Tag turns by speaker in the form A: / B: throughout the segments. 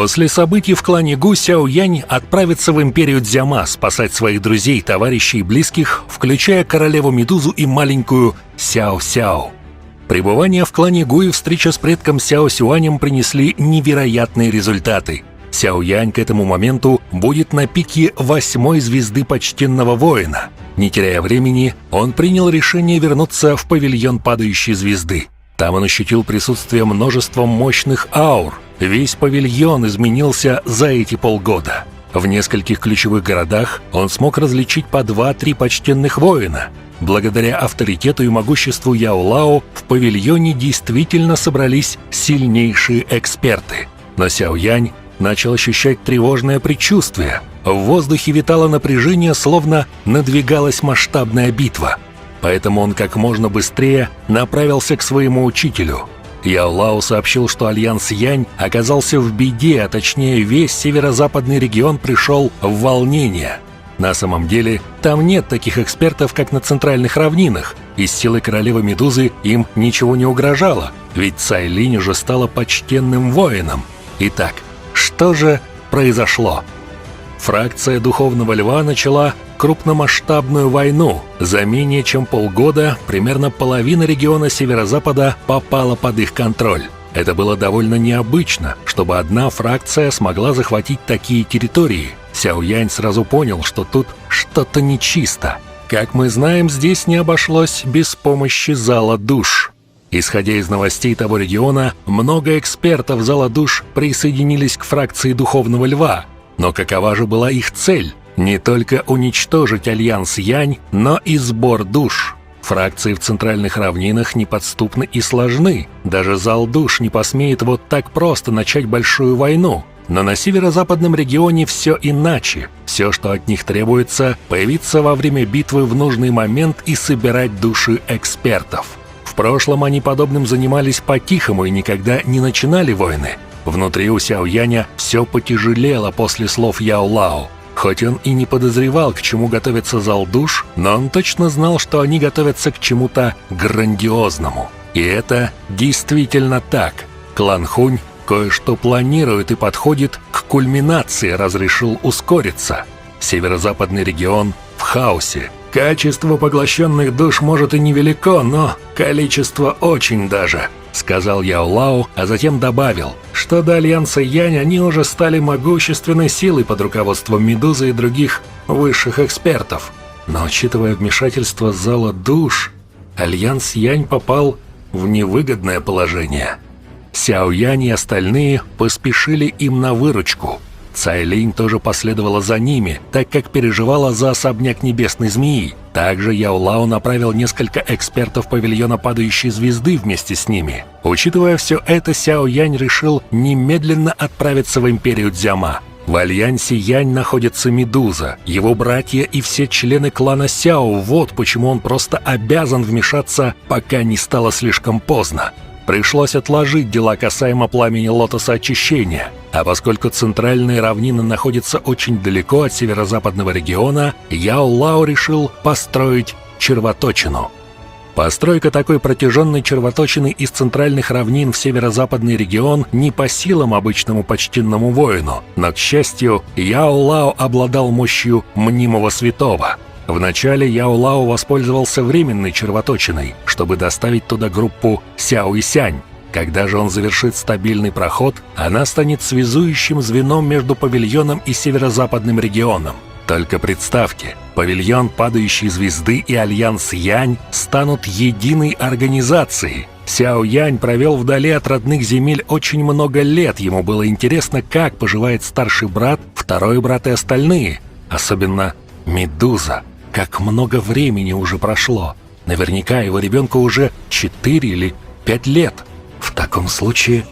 A: После событий в клане Гу Сяо Янь отправится в империю Дзяма спасать своих друзей, товарищей и близких, включая королеву Медузу и маленькую Сяо Сяо. Пребывание в клане Гу и встреча с предком Сяо Сюанем принесли невероятные результаты. Сяо Янь к этому моменту будет на пике 8-й звезды почтенного воина. Не теряя времени, он принял решение вернуться в павильон падающей звезды. Там он ощутил присутствие множества мощных аур. Весь павильон изменился за эти полгода. В нескольких ключевых городах он смог различить по 2-3 почтенных воина. Благодаря авторитету и могуществу Яо Лао в павильоне действительно собрались сильнейшие эксперты. Но Сяо Янь начал ощущать тревожное предчувствие. В воздухе витало напряжение, словно надвигалась масштабная битва. Поэтому он как можно быстрее направился к своему учителю. Яо Лао сообщил, что Альянс Янь оказался в беде, а точнее весь северо-западный регион пришел в волнение. На самом деле, там нет таких экспертов, как на центральных равнинах, и с силой королевы Медузы им ничего не угрожало, ведь Цай Линь уже стала почтенным воином. Итак, что же произошло? Фракция Духовного Льва начала крупномасштабную войну. За менее чем полгода примерно половина региона Северо-Запада попала под их контроль. Это было довольно необычно, чтобы одна фракция смогла захватить такие территории. Сяо Янь сразу понял, что тут что-то нечисто. Как мы знаем, здесь не обошлось без помощи Зала Душ. Исходя из новостей того региона, много экспертов Зала Душ присоединились к фракции Духовного Льва. Но какова же была их цель? Не только уничтожить Альянс Янь, но и сбор душ. Фракции в центральных равнинах неподступны и сложны. Даже Зал Душ не посмеет вот так просто начать большую войну. Но на северо-западном регионе все иначе. Все, что от них требуется, появиться во время битвы в нужный момент и собирать души экспертов. В прошлом они подобным занимались по-тихому и никогда не начинали войны. Внутри у Сяо Яня все потяжелело после слов Яо Лао. Хоть он и не подозревал, к чему готовится Зал Душ, но он точно знал, что они готовятся к чему-то грандиозному. И это действительно так. Клан Хунь кое-что планирует и подходит к кульминации, разрешил ускориться. Северо-западный регион в хаосе. Качество поглощенных душ может и невелико, но количество очень даже, сказал Яо Лао, а затем добавил, что до Альянса Янь они уже стали могущественной силой под руководством Медузы и других высших экспертов. Но учитывая вмешательство Зала Душ, Альянс Янь попал в невыгодное положение. Сяо Янь и остальные поспешили им на выручку. Цай Линь тоже последовала за ними, так как переживала за особняк Небесной Змеи. Также Яо Лао направил несколько экспертов павильона Падающей Звезды вместе с ними. Учитывая все это, Сяо Янь решил немедленно отправиться в империю Дзяма. В Альянсе Янь находится Медуза, его братья и все члены клана Сяо. Вот почему он просто обязан вмешаться, пока не стало слишком поздно. Пришлось отложить дела касаемо пламени Лотоса Очищения, а поскольку центральные равнины находятся очень далеко от северо-западного региона, Яо Лао решил построить червоточину. Постройка такой протяженной червоточины из центральных равнин в северо-западный регион не по силам обычному почтенному воину, но, к счастью, Яо Лао обладал мощью мнимого святого. Вначале Яо Лао воспользовался временной червоточиной, чтобы доставить туда группу Сяо и Сянь. Когда же он завершит стабильный проход, она станет связующим звеном между павильоном и северо-западным регионом. Только представьте, павильон Падающей Звезды и Альянс Янь станут единой организацией. Сяо Янь провел вдали от родных земель очень много лет. Ему было интересно, как поживает старший брат, второй брат и остальные. Особенно Медуза. Как много времени уже прошло. Наверняка его ребенку уже 4 или 5 лет. В таком случае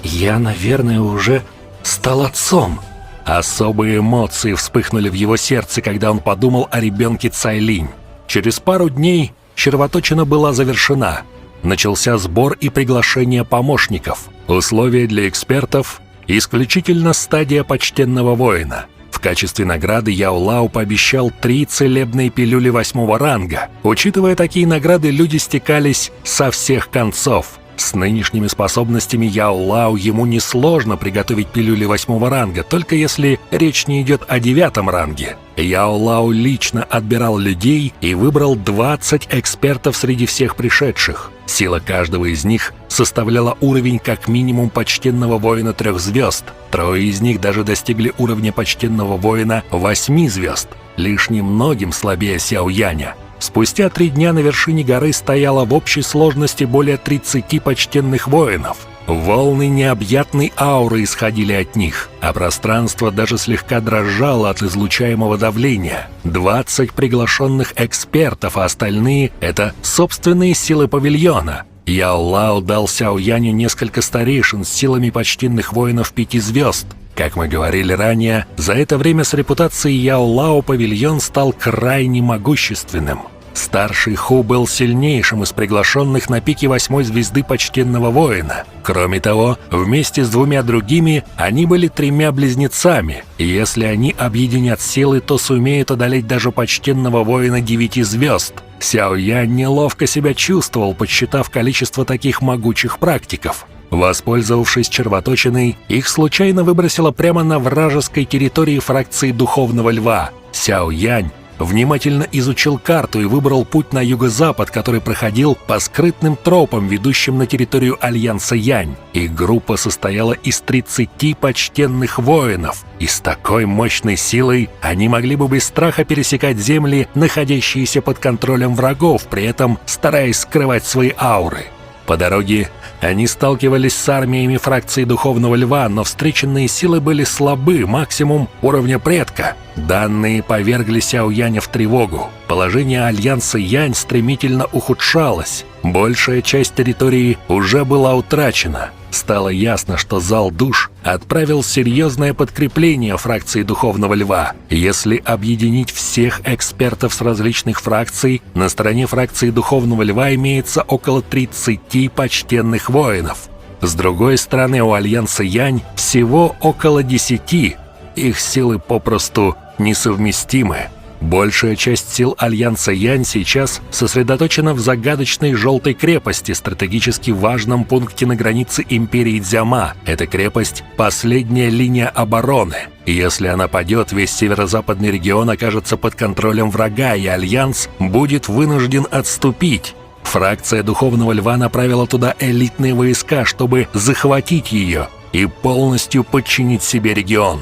A: я, наверное, уже стал отцом. Особые эмоции вспыхнули в его сердце, когда он подумал о ребенке Цай Линь. Через пару дней червоточина была завершена. Начался сбор и приглашение помощников. Условия для экспертов – исключительно стадия почтенного воина. В качестве награды Яо Лао пообещал 3 целебные пилюли 8-го ранга. Учитывая такие награды, люди стекались со всех концов. С нынешними способностями Яо Лао ему несложно приготовить пилюли 8-го ранга, только если речь не идет о 9-м ранге. Яо Лао лично отбирал людей и выбрал 20 экспертов среди всех пришедших. Сила каждого из них составляла уровень как минимум почтенного воина 3 звезд. 3 из них даже достигли уровня почтенного воина 8 звезд, лишь немногим слабее Сяо Яня. Спустя 3 дня на вершине горы стояло в общей сложности более 30 почтенных воинов. Волны необъятной ауры исходили от них, а пространство даже слегка дрожало от излучаемого давления. 20 приглашенных экспертов, а остальные — это собственные силы павильона. Яо Лао дал Сяо Яню несколько старейшин с силами почтенных воинов 5 звезд. Как мы говорили ранее, за это время с репутацией Яо Лао павильон стал крайне могущественным. Старший Ху был сильнейшим из приглашенных на пике 8-й звезды почтенного воина. Кроме того, вместе с 2 другими они были 3 близнецами, и если они объединят силы, то сумеют одолеть даже почтенного воина 9 звезд. Сяо Янь неловко себя чувствовал, подсчитав количество таких могучих практиков. Воспользовавшись червоточиной, их случайно выбросило прямо на вражеской территории фракции Духовного Льва. Сяо Янь внимательно изучил карту и выбрал путь на юго-запад, который проходил по скрытным тропам, ведущим на территорию Альянса Янь. Их группа состояла из 30 почтенных воинов, и с такой мощной силой они могли бы без страха пересекать земли, находящиеся под контролем врагов, при этом стараясь скрывать свои ауры. По дороге они сталкивались с армиями фракции Духовного Льва, но встреченные силы были слабы, максимум уровня предка. Данные повергли Сяо Яня в тревогу. Положение Альянса Янь стремительно ухудшалось. Большая часть территории уже была утрачена. Стало ясно, что Зал Душ отправил серьезное подкрепление фракции Духовного Льва. Если объединить всех экспертов с различных фракций, на стороне фракции Духовного Льва имеется около 30 почтенных воинов. С другой стороны, у Альянса Янь всего около 10. Их силы попросту несовместимы. Большая часть сил Альянса Янь сейчас сосредоточена в загадочной Желтой крепости, стратегически важном пункте на границе империи Дзяма. Эта крепость – последняя линия обороны. И если она падет, весь северо-западный регион окажется под контролем врага, и Альянс будет вынужден отступить. Фракция Духовного Льва направила туда элитные войска, чтобы захватить ее и полностью подчинить себе регион.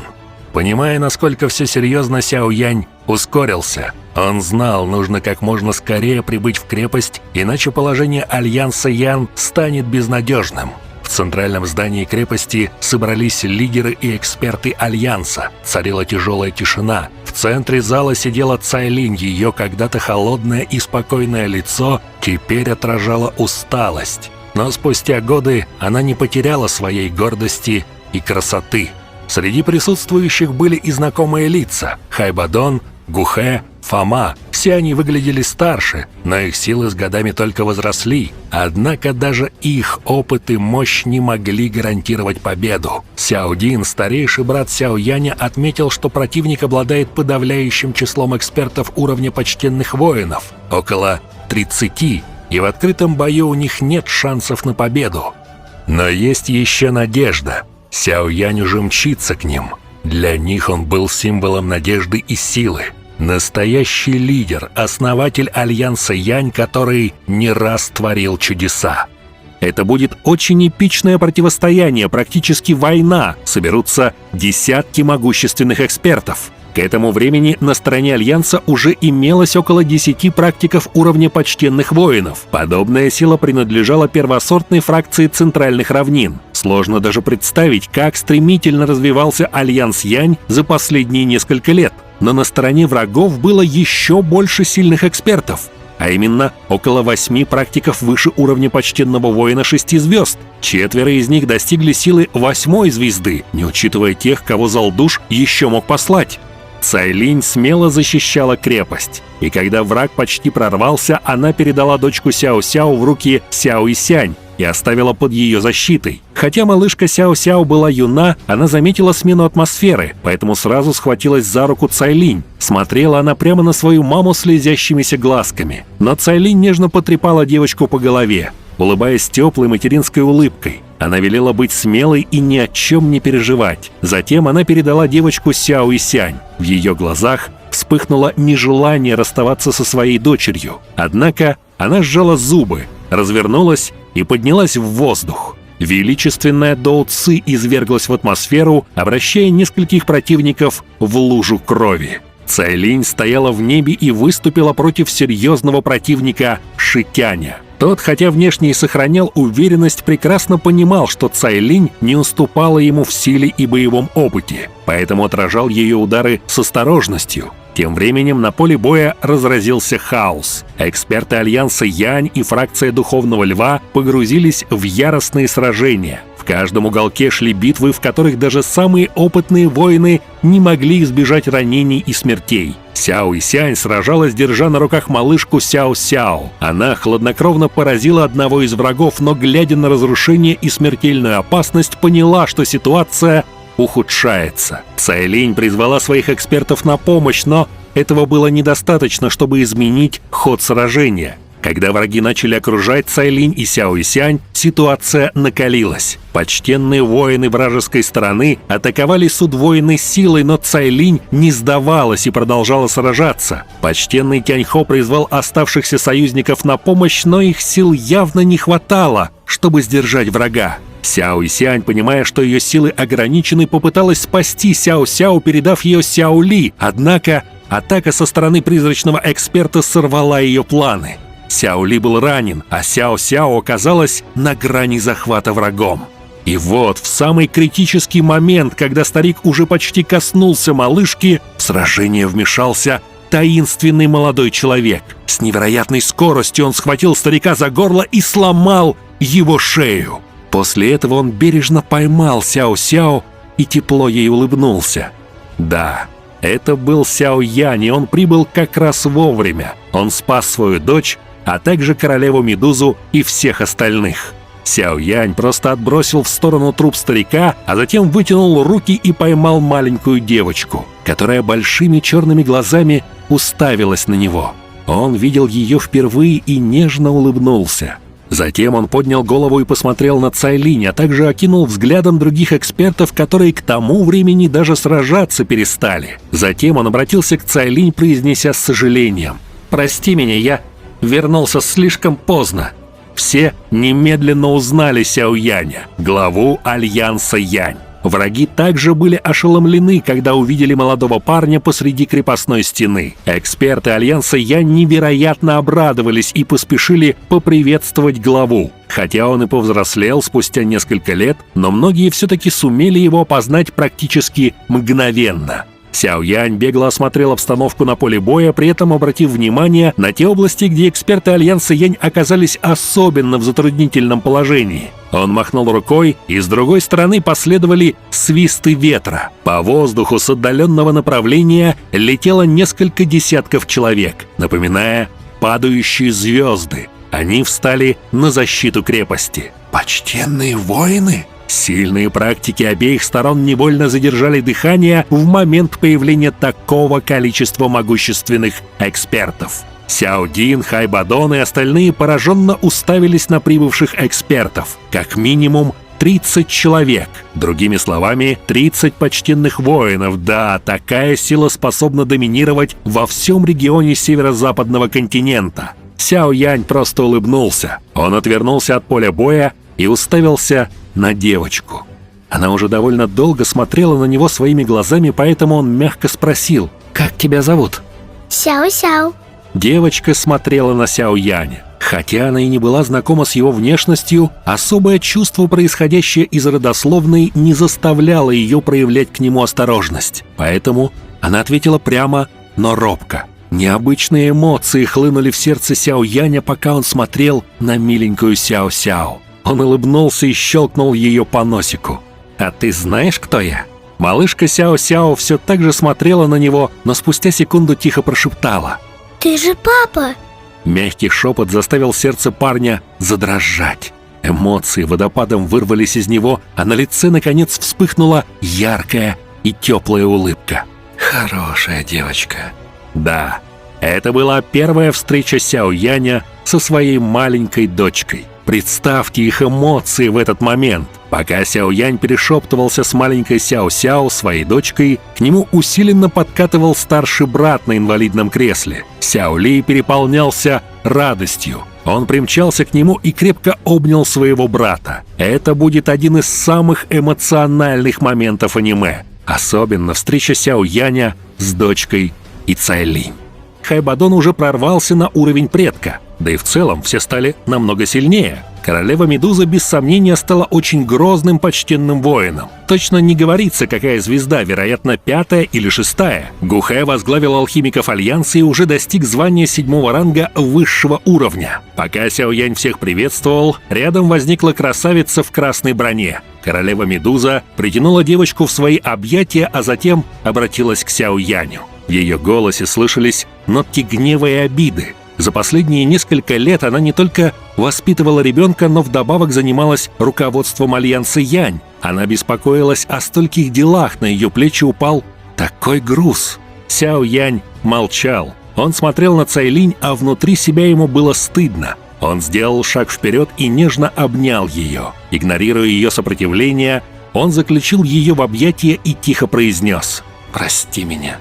A: Понимая, насколько все серьезно, Сяо Янь ускорился. Он знал, нужно как можно скорее прибыть в крепость, иначе положение Альянса Янь станет безнадежным. В центральном здании крепости собрались лидеры и эксперты Альянса. Царила тяжелая тишина. В центре зала сидела Цайлинь, ее когда-то холодное и спокойное лицо теперь отражало усталость. Но спустя годы она не потеряла своей гордости и красоты. Среди присутствующих были и знакомые лица – Хайбадон, Гухэ, Фома. Все они выглядели старше, но их силы с годами только возросли. Однако даже их опыт и мощь не могли гарантировать победу. Сяо Дин, старейший брат Сяо Яня, отметил, что противник обладает подавляющим числом экспертов уровня почтенных воинов – около 30, и в открытом бою у них нет шансов на победу. Но есть еще надежда. Сяо Янь уже мчится к ним. Для них он был символом надежды и силы. Настоящий лидер, основатель Альянса Янь, который не раз творил чудеса. Это будет очень эпичное противостояние, практически война. Соберутся десятки могущественных экспертов. К этому времени на стороне Альянса уже имелось около 10 практиков уровня почтенных воинов. Подобная сила принадлежала первосортной фракции Центральных равнин. Сложно даже представить, как стремительно развивался Альянс Янь за последние несколько лет. Но на стороне врагов было еще больше сильных экспертов. А именно, около 8 практиков выше уровня почтенного воина 6 звезд. 4 из них достигли силы 8-й звезды, не учитывая тех, кого Зал Душ еще мог послать. Цайлинь смело защищала крепость, и когда враг почти прорвался, она передала дочку Сяо-Сяо в руки Сяо-Исянь и оставила под ее защитой. Хотя малышка Сяо-Сяо была юна, она заметила смену атмосферы, поэтому сразу схватилась за руку Цайлинь. Смотрела она прямо на свою маму слезящимися глазками. Но Цайлинь нежно потрепала девочку по голове. улыбаясь теплой материнской улыбкой. Она велела быть смелой и ни о чем не переживать. Затем она передала девочку Сяо Исянь. В ее глазах вспыхнуло нежелание расставаться со своей дочерью. Однако она сжала зубы, развернулась и поднялась в воздух. Величественная Доу Ци изверглась в атмосферу, обращая нескольких противников в лужу крови. Цайлинь стояла в небе и выступила против серьезного противника Шитяня. Тот, хотя внешне и сохранял уверенность, прекрасно понимал, что Цайлинь не уступала ему в силе и боевом опыте, поэтому отражал ее удары с осторожностью. Тем временем на поле боя разразился хаос. Эксперты Альянса Янь и фракция Духовного Льва погрузились в яростные сражения. В каждом уголке шли битвы, в которых даже самые опытные воины не могли избежать ранений и смертей. Сяо Исянь сражалась, держа на руках малышку Сяо-Сяо. Она хладнокровно поразила одного из врагов, но, глядя на разрушение и смертельную опасность, поняла, что ситуация ухудшается. Цайлинь призвала своих экспертов на помощь, но этого было недостаточно, чтобы изменить ход сражения. Когда враги начали окружать Цайлинь и Сяо Исянь, ситуация накалилась. Почтенные воины вражеской стороны атаковали с удвоенной силой, но Цайлинь не сдавалась и продолжала сражаться. Почтенный Тяньхо призвал оставшихся союзников на помощь, но их сил явно не хватало, чтобы сдержать врага. Сяо Исянь, понимая, что ее силы ограничены, попыталась спасти Сяо-Сяо, передав ее Сяо Ли, однако атака со стороны призрачного эксперта сорвала ее планы. Сяо Ли был ранен, а Сяо-Сяо оказалась на грани захвата врагом. И вот, в самый критический момент, когда старик уже почти коснулся малышки, в сражение вмешался таинственный молодой человек. С невероятной скоростью он схватил старика за горло и сломал его шею. После этого он бережно поймал Сяо-Сяо и тепло ей улыбнулся. Да, это был Сяо Янь, и он прибыл как раз вовремя. Он спас свою дочь, а также королеву Медузу и всех остальных. Сяо Янь просто отбросил в сторону труп старика, а затем вытянул руки и поймал маленькую девочку, которая большими черными глазами уставилась на него. Он видел ее впервые и нежно улыбнулся. Затем он поднял голову и посмотрел на Цайлинь, а также окинул взглядом других экспертов, которые к тому времени даже сражаться перестали. Затем он обратился к Цайлинь, произнеся с сожалением: «Прости меня, я вернулся слишком поздно». Все немедленно узнали Сяо Яня, главу Альянса Янь. Враги также были ошеломлены, когда увидели молодого парня посреди крепостной стены. Эксперты Альянса Янь невероятно обрадовались и поспешили поприветствовать главу. Хотя он и повзрослел спустя несколько лет, но многие все-таки сумели его опознать практически мгновенно. Сяо Янь бегло осмотрел обстановку на поле боя, при этом обратив внимание на те области, где эксперты Альянса Янь оказались особенно в затруднительном положении. Он махнул рукой, и с другой стороны последовали свисты ветра. По воздуху с отдаленного направления летело несколько десятков человек, напоминая падающие звезды. Они встали на защиту крепости. «Почтенные воины!» Сильные практики обеих сторон невольно задержали дыхание в момент появления такого количества могущественных экспертов. Сяо Дин, Хайбадон и остальные пораженно уставились на прибывших экспертов. Как минимум 30 человек. Другими словами, 30 почтенных воинов. Да, такая сила способна доминировать во всем регионе северо-западного континента. Сяо Янь просто улыбнулся. Он отвернулся от поля боя и уставился на девочку. Она уже довольно долго смотрела на него своими глазами, поэтому он мягко спросил: «Как тебя зовут?»
B: Сяо-Сяо.
A: Девочка смотрела на Сяо Яня. Хотя она и не была знакома с его внешностью, особое чувство, происходящее из родословной, не заставляло ее проявлять к нему осторожность. Поэтому она ответила прямо, но робко. Необычные эмоции хлынули в сердце Сяо Яня, пока он смотрел на миленькую Сяо-Сяо. Он улыбнулся и щелкнул ее по носику. «А ты знаешь, кто я?» Малышка Сяо-Сяо все так же смотрела на него, но спустя секунду тихо прошептала:
B: «Ты же папа!»
A: Мягкий шепот заставил сердце парня задрожать. Эмоции водопадом вырвались из него, а на лице наконец вспыхнула яркая и теплая улыбка. «Хорошая девочка». Да, это была первая встреча Сяо Яня со своей маленькой дочкой. Представьте их эмоции в этот момент. Пока Сяо Янь перешептывался с маленькой Сяо Сяо, своей дочкой, к нему усиленно подкатывал старший брат на инвалидном кресле. Сяо Ли переполнялся радостью. Он примчался к нему и крепко обнял своего брата. Это будет один из самых эмоциональных моментов аниме. Особенно встреча Сяо Яня с дочкой и Цайлинь. Хайбадон уже прорвался на уровень предка, да и в целом все стали намного сильнее. Королева Медуза без сомнения стала очень грозным почтенным воином. Точно не говорится, какая звезда, вероятно, 5-я или 6-я. Гухэ возглавил алхимиков Альянса и уже достиг звания 7-го ранга высшего уровня. Пока Сяо Янь всех приветствовал, рядом возникла красавица в красной броне. Королева Медуза притянула девочку в свои объятия, а затем обратилась к Сяо Яню. В ее голосе слышались нотки гнева и обиды. За последние несколько лет она не только воспитывала ребенка, но вдобавок занималась руководством Альянса Янь. Она беспокоилась о стольких делах, на ее плечи упал такой груз. Сяо Янь молчал. Он смотрел на Цайлинь, а внутри себя ему было стыдно. Он сделал шаг вперед и нежно обнял ее. Игнорируя ее сопротивление, он заключил ее в объятия и тихо произнес: «Прости меня.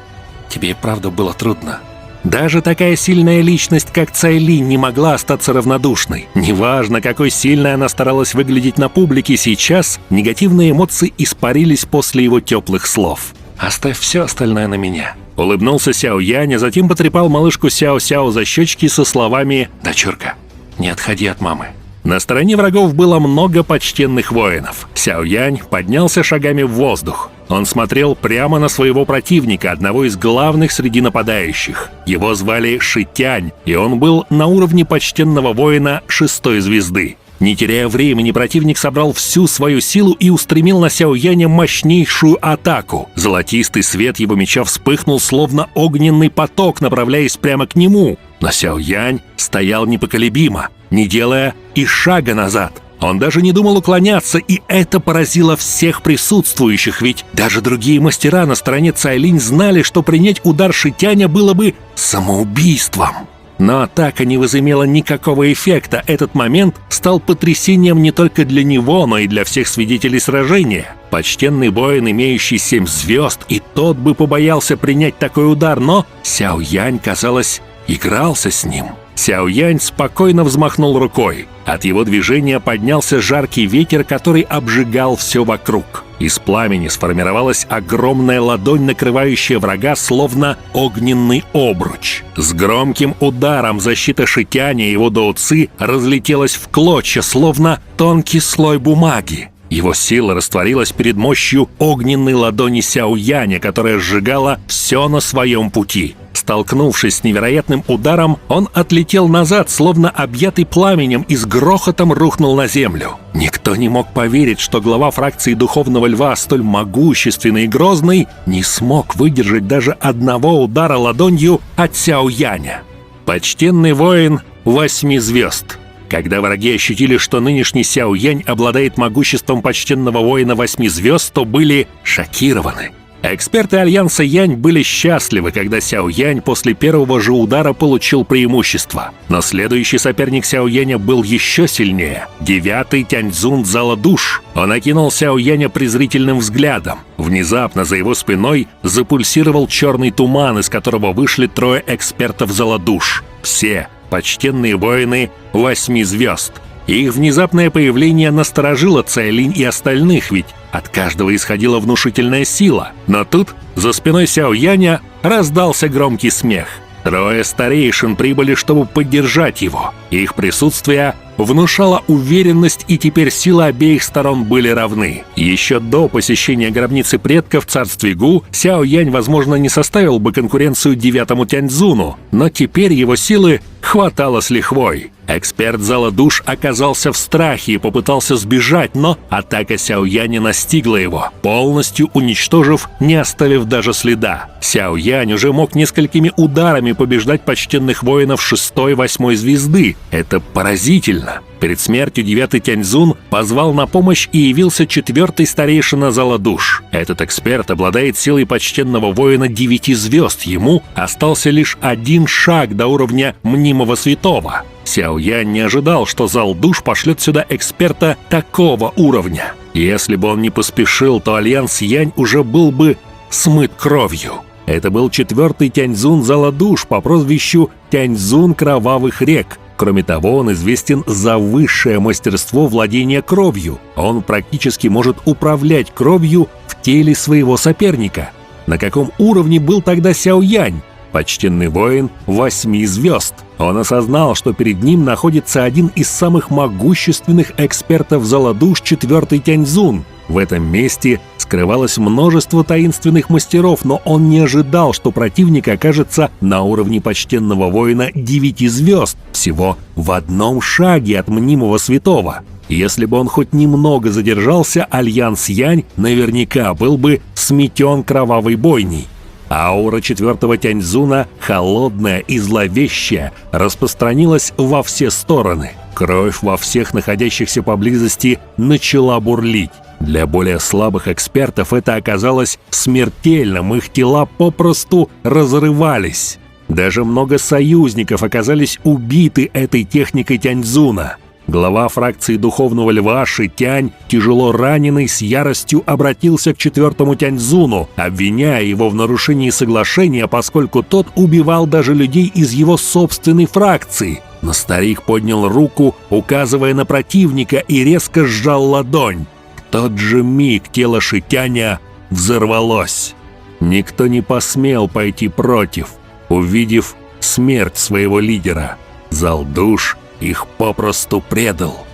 A: Тебе и правда было трудно». Даже такая сильная личность, как Цайлинь, не могла остаться равнодушной. Неважно, какой сильной она старалась выглядеть на публике, сейчас негативные эмоции испарились после его теплых слов. «Оставь все остальное на меня», — улыбнулся Сяо Янь, а затем потрепал малышку Сяо Сяо за щечки со словами: «Дочурка, не отходи от мамы». На стороне врагов было много почтенных воинов. Сяо Янь поднялся шагами в воздух. Он смотрел прямо на своего противника, одного из главных среди нападающих. Его звали Шитянь, и он был на уровне почтенного воина 6-й звезды. Не теряя времени, противник собрал всю свою силу и устремил на Сяо Яня мощнейшую атаку. Золотистый свет его меча вспыхнул, словно огненный поток, направляясь прямо к нему. Но Сяо Янь стоял непоколебимо, не делая и шага назад. Он даже не думал уклоняться, и это поразило всех присутствующих, ведь даже другие мастера на стороне Цайлинь знали, что принять удар Шитяня было бы самоубийством. Но атака не возымела никакого эффекта. Этот момент стал потрясением не только для него, но и для всех свидетелей сражения. Почтенный воин, имеющий 7 звезд, и тот бы побоялся принять такой удар, но Сяо Янь, казалось, игрался с ним. Сяо Янь спокойно взмахнул рукой. От его движения поднялся жаркий ветер, который обжигал все вокруг. Из пламени сформировалась огромная ладонь, накрывающая врага, словно огненный обруч. С громким ударом защита Шитяня и его доуци разлетелась в клочья, словно тонкий слой бумаги. Его сила растворилась перед мощью огненной ладони Сяо Яня, которая сжигала все на своем пути. Столкнувшись с невероятным ударом, он отлетел назад, словно объятый пламенем, и с грохотом рухнул на землю. Никто не мог поверить, что глава фракции Духовного Льва, столь могущественный и грозный, не смог выдержать даже одного удара ладонью от Сяо Яня. Почтенный воин 8 звезд. Когда враги ощутили, что нынешний Сяо Янь обладает могуществом почтенного воина 8 звезд, то были шокированы. Эксперты Альянса Янь были счастливы, когда Сяо Янь после первого же удара получил преимущество. Но следующий соперник Сяо Яня был еще сильнее. 9-й Тяньцзун Зала Душ. Он окинул Сяо Яня презрительным взглядом. Внезапно за его спиной запульсировал черный туман, из которого вышли 3 экспертов Зала Душ. Все почтенные воины 8 звезд. Их внезапное появление насторожило Цайлинь и остальных, ведь от каждого исходила внушительная сила. Но тут за спиной Сяо Яня раздался громкий смех. 3 старейшин прибыли, чтобы поддержать его. Их присутствие внушало уверенность, и теперь силы обеих сторон были равны. Еще до посещения гробницы предков в царстве Гу Сяо Янь, возможно, не составил бы конкуренцию 9-му Тяньцзуну, но теперь его силы хватало с лихвой. Эксперт Зала Душ оказался в страхе и попытался сбежать, но атака Сяо Яня настигла его, полностью уничтожив, не оставив даже следа. Сяо Янь уже мог несколькими ударами побеждать почтенных воинов 6-й, 8-й звезды. Это поразительно. Перед смертью 9-й Тяньцзун позвал на помощь и явился 4-й старейшина Зала Душ. Этот эксперт обладает силой почтенного воина 9 звезд. Ему остался лишь 1 шаг до уровня мнимого святого. Сяо Янь не ожидал, что Зал Душ пошлет сюда эксперта такого уровня. Если бы он не поспешил, то Альянс Янь уже был бы смыт кровью. Это был 4-й Тяньцзун Зала Душ по прозвищу Тяньцзун Кровавых рек. Кроме того, он известен за высшее мастерство владения кровью. Он практически может управлять кровью в теле своего соперника. На каком уровне был тогда Сяо Янь? Почтенный воин 8 звезд. Он осознал, что перед ним находится один из самых могущественных экспертов Зала Душ 4-й Тяньцзун. В этом месте скрывалось множество таинственных мастеров, но он не ожидал, что противник окажется на уровне почтенного воина 9 звезд, всего в 1 шаге от мнимого святого. Если бы он хоть немного задержался, Альянс Янь наверняка был бы сметен кровавой бойней. Аура 4-го Тяньцзуна, холодная и зловещая, распространилась во все стороны. Кровь во всех находящихся поблизости начала бурлить. Для более слабых экспертов это оказалось смертельным, их тела попросту разрывались. Даже много союзников оказались убиты этой техникой Тяньцзуна. Глава фракции Духовного Льва Ши Тянь, тяжело раненый, с яростью обратился к 4-му Тяньцзуну, обвиняя его в нарушении соглашения, поскольку тот убивал даже людей из его собственной фракции. Но старик поднял руку, указывая на противника, и резко сжал ладонь. В тот же миг тело Ши Тяня взорвалось. Никто не посмел пойти против, увидев смерть своего лидера. Зал Душ их попросту предал.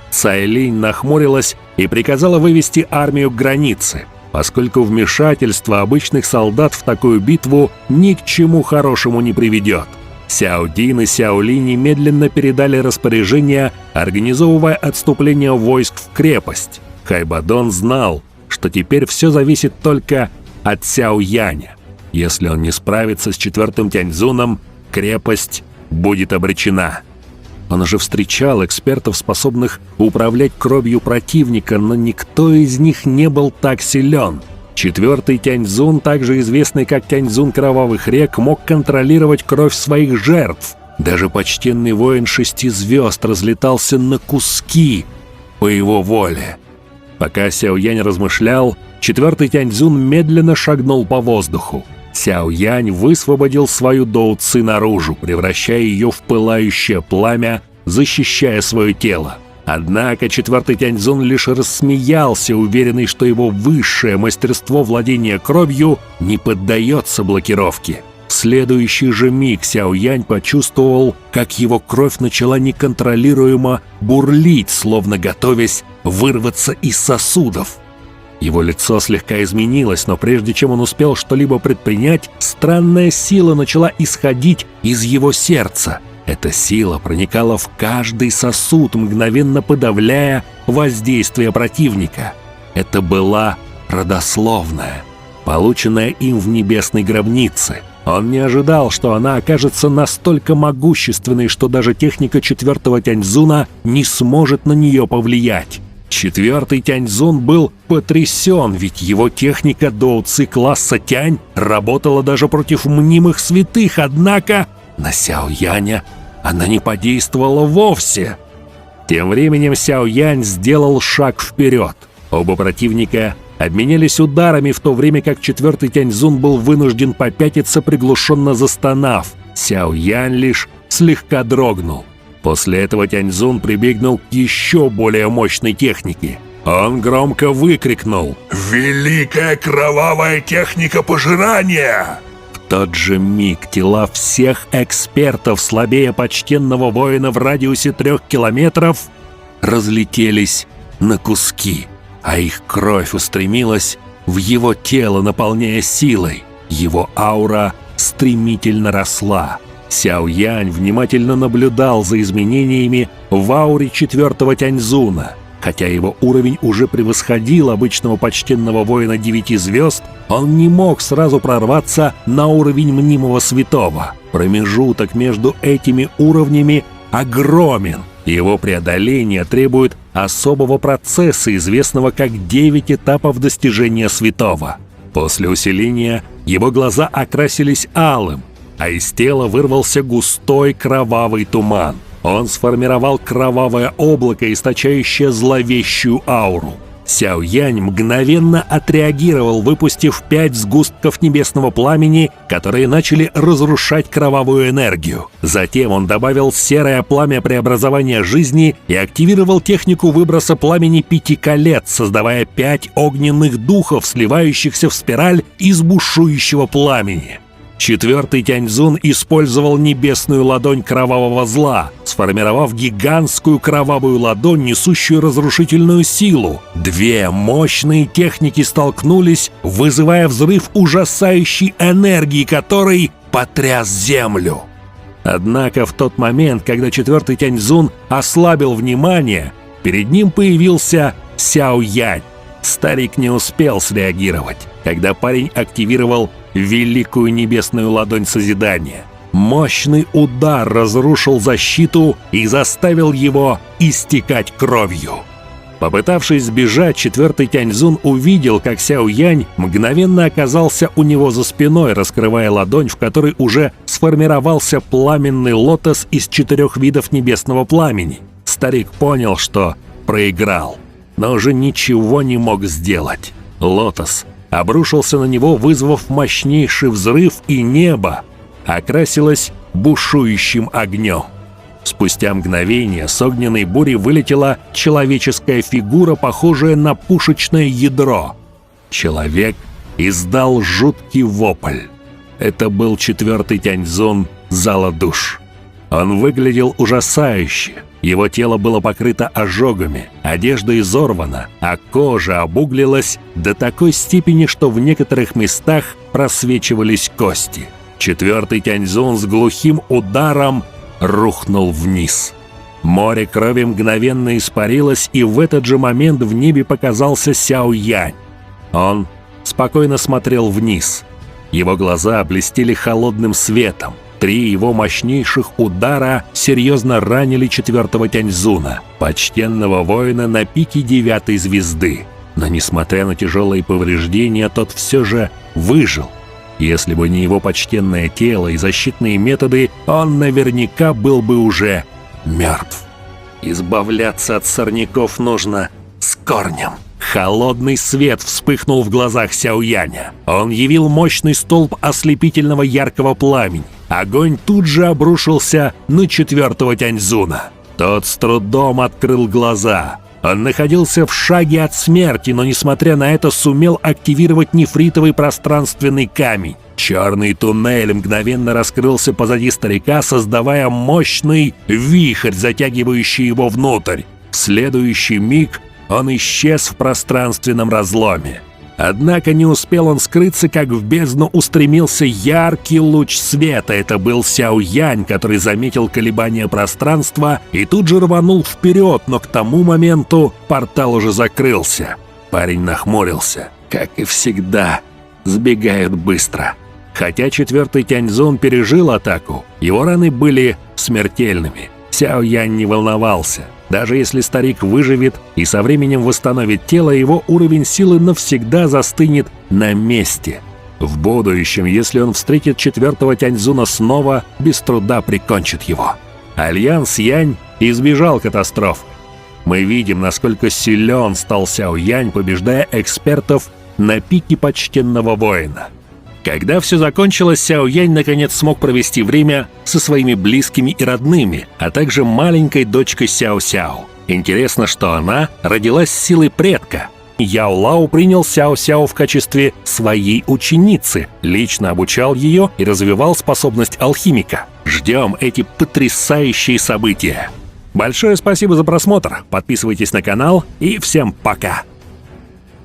A: Цайлинь нахмурилась и приказала вывести армию к границе, поскольку вмешательство обычных солдат в такую битву ни к чему хорошему не приведет. Сяо Дин и Сяо Ли немедленно передали распоряжение, организовывая отступление войск в крепость. Хайбадон знал, что теперь все зависит только от Сяо Яня. Если он не справится с 4-м Тяньцзуном, крепость будет обречена. Он уже встречал экспертов, способных управлять кровью противника, но никто из них не был так силен. 4-й Тяньцзун, также известный как Тяньцзун Кровавых рек, мог контролировать кровь своих жертв. Даже почтенный воин 6 звезд разлетался на куски по его воле. Пока Сяо Янь размышлял, 4-й Тяньцзун медленно шагнул по воздуху. Сяо Янь высвободил свою доу-ци наружу, превращая ее в пылающее пламя, защищая свое тело. Однако 4-й Тяньцзун лишь рассмеялся, уверенный, что его высшее мастерство владения кровью не поддается блокировке. В следующий же миг Сяо Янь почувствовал, как его кровь начала неконтролируемо бурлить, словно готовясь вырваться из сосудов. Его лицо слегка изменилось, но прежде чем он успел что-либо предпринять, странная сила начала исходить из его сердца. Эта сила проникала в каждый сосуд, мгновенно подавляя воздействие противника. Это была родословная, полученная им в небесной гробнице. Он не ожидал, что она окажется настолько могущественной, что даже техника 4-го Тяньцзуна не сможет на нее повлиять. 4-й Тяньцзун был потрясен, ведь его техника доу-ци класса Тянь работала даже против мнимых святых, однако на Сяо Яня она не подействовала вовсе. Тем временем Сяо Янь сделал шаг вперед. Оба противника обменялись ударами, в то время как 4-й Тяньцзун был вынужден попятиться, приглушенно застонав. Сяо Янь лишь слегка дрогнул. После этого Тяньцзун прибегнул к еще более мощной технике. Он громко выкрикнул: «Великая кровавая техника пожирания!» В тот же миг тела всех экспертов, слабее почтенного воина в радиусе 3 километров, разлетелись на куски, а их кровь устремилась в его тело, наполняя силой. Его аура стремительно росла. Сяо Янь внимательно наблюдал за изменениями в ауре 4-го Тяньцзуна. Хотя его уровень уже превосходил обычного почтенного воина 9 звезд, он не мог сразу прорваться на уровень мнимого святого. Промежуток между этими уровнями огромен. Его преодоление требует особого процесса, известного как 9 этапов достижения святого. После усиления его глаза окрасились алым, а из тела вырвался густой кровавый туман. Он сформировал кровавое облако, источающее зловещую ауру. Сяо Янь мгновенно отреагировал, выпустив 5 сгустков небесного пламени, которые начали разрушать кровавую энергию. Затем он добавил серое пламя преобразования жизни и активировал технику выброса пламени 5 колец, создавая 5 огненных духов, сливающихся в спираль из бушующего пламени. 4-й Тяньцзун использовал небесную ладонь кровавого зла, сформировав гигантскую кровавую ладонь, несущую разрушительную силу. 2 мощные техники столкнулись, вызывая взрыв ужасающей энергии, который потряс землю. Однако в тот момент, когда 4-й Тяньцзун ослабил внимание, перед ним появился Сяо Янь. Старик не успел среагировать, когда парень активировал великую небесную ладонь созидания. Мощный удар разрушил защиту и заставил его истекать кровью. Попытавшись сбежать, 4-й Тяньцзун увидел, как Сяо Янь мгновенно оказался у него за спиной, раскрывая ладонь, в которой уже сформировался пламенный лотос из 4 видов небесного пламени. Старик понял, что проиграл, но уже ничего не мог сделать. Лотос обрушился на него, вызвав мощнейший взрыв, и небо окрасилось бушующим огнем. Спустя мгновение с огненной бури вылетела человеческая фигура, похожая на пушечное ядро. Человек издал жуткий вопль. Это был 4-й Тяньцзун Зала душ. Он выглядел ужасающе. Его тело было покрыто ожогами, одежда изорвана, а кожа обуглилась до такой степени, что в некоторых местах просвечивались кости. 4-й Тяньцзун с глухим ударом рухнул вниз. Море крови мгновенно испарилось, и в этот же момент в небе показался Сяо Янь. Он спокойно смотрел вниз. Его глаза блестели холодным светом. 3 его мощнейших удара серьезно ранили 4-го Тяньцзуна, почтенного воина на пике 9-й звезды. Но несмотря на тяжелые повреждения, тот все же выжил. Если бы не его почтенное тело и защитные методы, он наверняка был бы уже мертв. Избавляться от сорняков нужно с корнем. Холодный свет вспыхнул в глазах Сяо Яня. Он явил мощный столб ослепительного яркого пламени. Огонь тут же обрушился на 4-го Тяньцзуна. Тот с трудом открыл глаза. Он находился в шаге от смерти, но, несмотря на это, сумел активировать нефритовый пространственный камень. Черный туннель мгновенно раскрылся позади старика, создавая мощный вихрь, затягивающий его внутрь. В следующий миг он исчез в пространственном разломе. Однако не успел он скрыться, как в бездну устремился яркий луч света. Это был Сяо Янь, который заметил колебания пространства и тут же рванул вперед, но к тому моменту портал уже закрылся. Парень нахмурился. Как и всегда, сбегают быстро. Хотя 4-й Тяньцзун пережил атаку, его раны были смертельными. Сяо Янь не волновался. Даже если старик выживет и со временем восстановит тело, его уровень силы навсегда застынет на месте. В будущем, если он встретит 4-го Тяньцзуна снова, без труда прикончит его. Альянс Янь избежал катастрофы. Мы видим, насколько силен стал Сяо Янь, побеждая экспертов на пике почтенного воина. Когда все закончилось, Сяо Янь наконец смог провести время со своими близкими и родными, а также маленькой дочкой Сяо-Сяо. Интересно, что она родилась с силой предка. Яо Лао принял Сяо-Сяо в качестве своей ученицы, лично обучал ее и развивал способность алхимика. Ждем эти потрясающие события. Большое спасибо за просмотр, подписывайтесь на канал и всем пока!